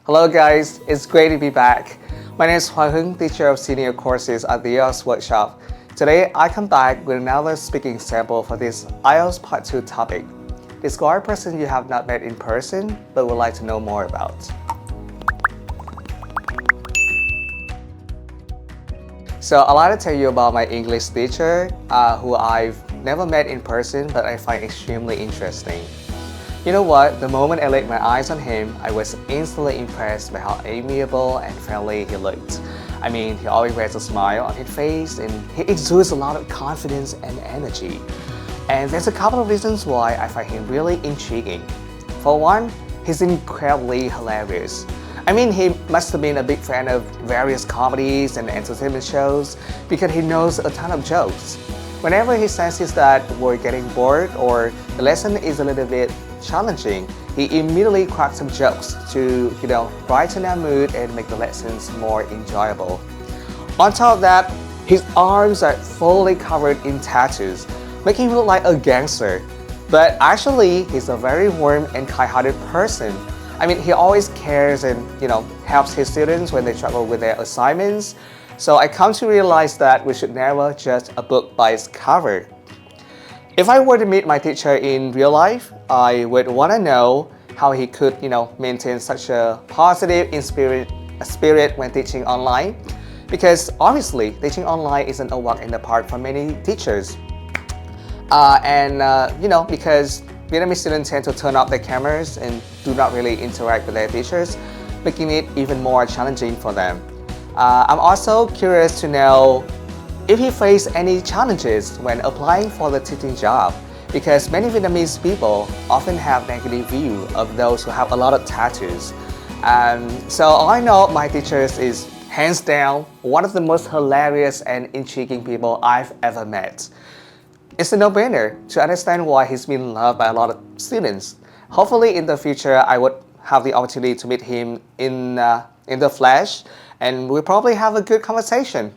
Hello guys, it's great to be back. My name is Hưng, teacher of senior courses at the IELTS Workshop. Today, I come back with another speaking sample for this IELTS Part 2 topic. Describe a person you have not met in person but would like to know more about. So I'd like to tell you about my English teacher who I've never met in person but I find extremely interesting. You know what? The moment I laid my eyes on him, I was instantly impressed by how amiable and friendly he looked. I mean, he always wears a smile on his face and he exudes a lot of confidence and energy. And there's a couple of reasons why I find him really intriguing. For one, he's incredibly hilarious. I mean, he must have been a big fan of various comedies and entertainment shows because he knows a ton of jokes. Whenever he senses that we're getting bored or the lesson is a little bit challenging, he immediately cracks some jokes to, brighten our mood and make the lessons more enjoyable. On top of that, his arms are fully covered in tattoos, making him look like a gangster. But actually, he's a very warm and kind-hearted person. I mean, he always cares and, helps his students when they struggle with their assignments. So I come to realize that we should never judge a book by its cover. If I were to meet my teacher in real life, I would want to know how he could, maintain such a positive spirit when teaching online. Because obviously, teaching online isn't a walk in the park for many teachers. Because Vietnamese students tend to turn off their cameras and do not really interact with their teachers, making it even more challenging for them. I'm also curious to know if he faced any challenges when applying for the teaching job, because many Vietnamese people often have negative view of those who have a lot of tattoos. So all I know my teachers is hands down one of the most hilarious and intriguing people I've ever met. It's a no-brainer to understand why he's been loved by a lot of students. Hopefully in the future I would have the opportunity to meet him in the flesh and we'll probably have a good conversation.